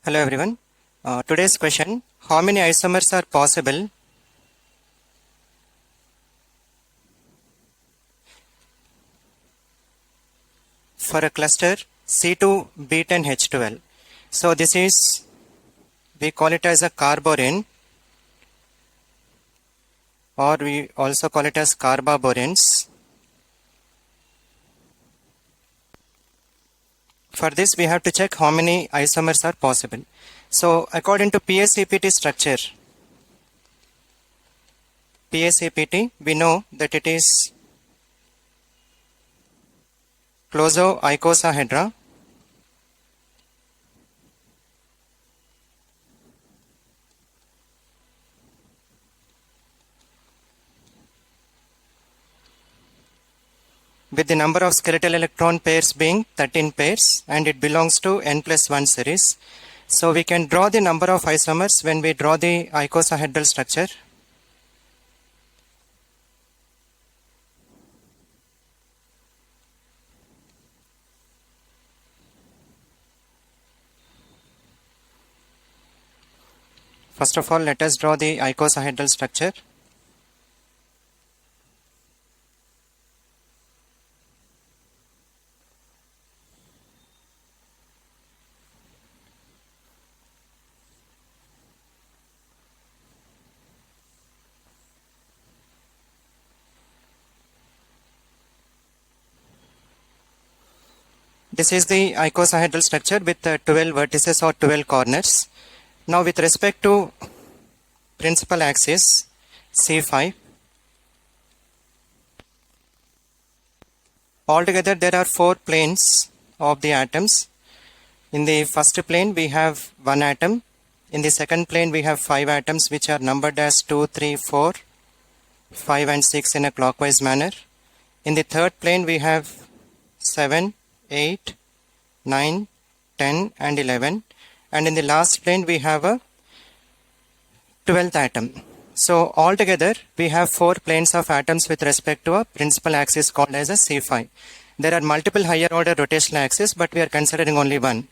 Hello everyone. Today's question: how many isomers are possible for a cluster C2B10 H12? So this is, we call it as a carborane, or we also call it as carboranes. For this we have to check how many isomers are possible. So according to PSEPT structure, PSEPT, we know that it is closo Icosahedra, with the number of skeletal electron pairs being 13 pairs, and it belongs to n+1 series. So we can draw the number of isomers when we draw the icosahedral structure. First of all, let us draw the icosahedral structure. This is the icosahedral structure with 12 vertices or 12 corners. Now with respect to principal axis C5, altogether there are 4 planes of the atoms. In the first plane we have 1 atom. In the second plane we have 5 atoms which are numbered as 2, 3, 4, 5 and 6 in a clockwise manner. In the third plane we have 7, 8, 9, 10 and 11, and in the last plane we have a 12th atom. So altogether we have 4 planes of atoms with respect to a principal axis called as a C5. There are multiple higher order rotational axes, but we are considering only one.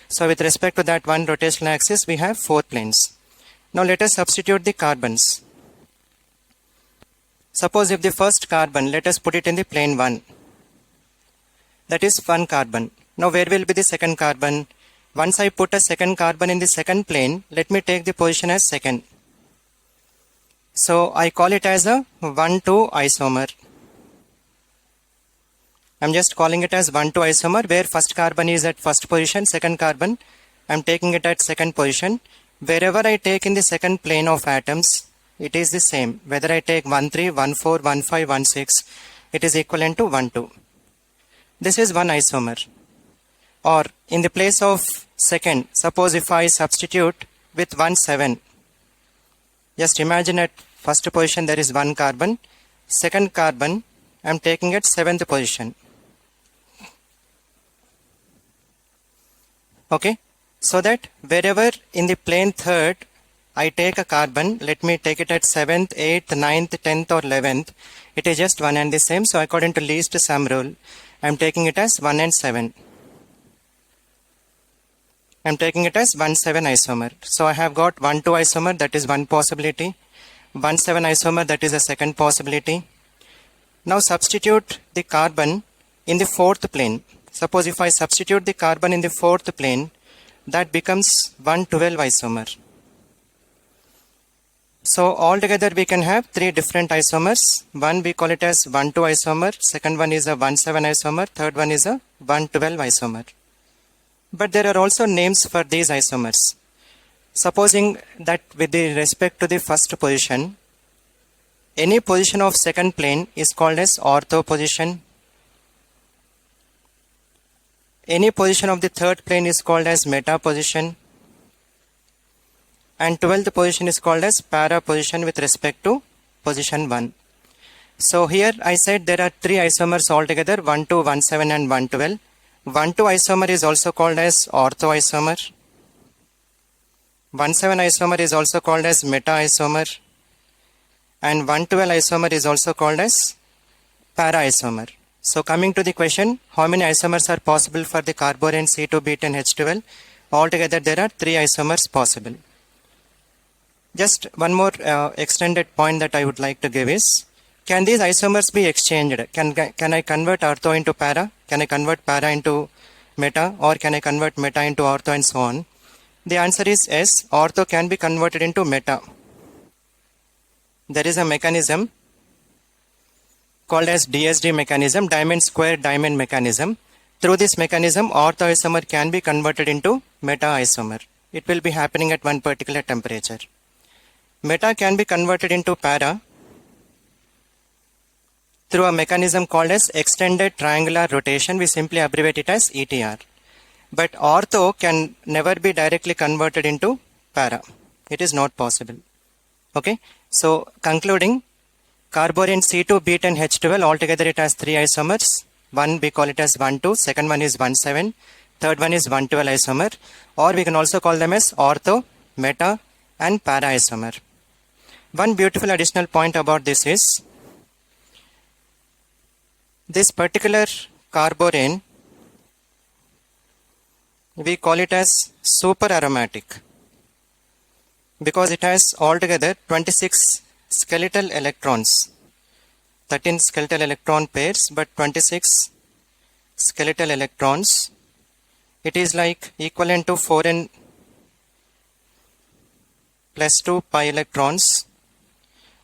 So with respect to that one rotational axis we have 4 planes. Now let us substitute the carbons. Suppose if the first carbon, let us put it in the plane 1. That is 1 carbon. Now where will be the second carbon? Once I put a second carbon in the second plane, let me take the position as second. So I call it as a 1,2 isomer. I'm just calling it as 1,2 isomer, where first carbon is at first position, second carbon I'm taking it at second position. Wherever I take in the second plane of atoms, it is the same. Whether I take 1,3, 1,4, 1,5, 1,6, it is equivalent to 1,2. This is one isomer. Or in the place of second, suppose if I substitute with 1,7. Just imagine at first position there is 1 carbon. Second carbon I am taking at 7th position. Okay. So that wherever in the plane third I take a carbon, let me take it at 7th, 8th, 9th, 10th or 11th. It is just one and the same. So according to least sum rule, I am taking it as 1 and 7. I am taking it as 1,7 isomer. So I have got 1,2 isomer, that is one possibility. 1,7 isomer, that is a second possibility. Now substitute the carbon in the fourth plane. Suppose if I substitute the carbon in the fourth plane, that becomes 1,12 isomer. So altogether we can have 3 different isomers. One we call it as 1,2 isomer, second one is a 1,7 isomer, third one is a 1,12 isomer. But there are also names for these isomers. Supposing that with respect to the first position, any position of second plane is called as ortho position. Any position of the third plane is called as meta position. And 12th position is called as para position with respect to position 1. So here I said there are 3 isomers altogether, 1,2, 1,7 and 1,12. 1,2 isomer is also called as ortho isomer. 1,7 isomer is also called as meta isomer. And 1,12 isomer is also called as para isomer. So coming to the question, how many isomers are possible for the carborane C2B10 H12? Altogether there are 3 isomers possible. Just one more extended point that I would like to give is, can these isomers be exchanged? Can I convert ortho into para? Can I convert para into meta? Or can I convert meta into ortho and so on? The answer is yes, ortho can be converted into meta. There is a mechanism called as DSD mechanism, diamond square diamond mechanism. Through this mechanism, ortho isomer can be converted into meta isomer. It will be happening at one particular temperature. Meta can be converted into para through a mechanism called as extended triangular rotation. We simply abbreviate it as ETR. But ortho can never be directly converted into para. It is not possible. Okay. So concluding, carborane C2B10 H12, altogether it has 3 isomers. One we call it as 1,2, second one is 1,7, third one is 1,12 isomer, or we can also call them as ortho, meta and para isomer. One beautiful additional point about this is, this particular carborane, we call it as superaromatic because it has altogether 26 skeletal electrons, 13 skeletal electron pairs, but 26 skeletal electrons. It is like equivalent to 4n plus 2 pi electrons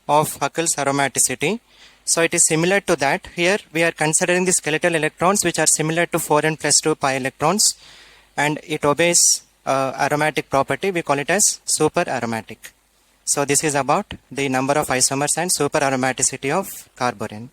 of Huckel's aromaticity. So it is similar to that. Here we are considering the skeletal electrons which are similar to 4n plus 2 pi electrons, and it obeys aromatic property. We call it as superaromatic. So this is about the number of isomers and superaromaticity of carborane.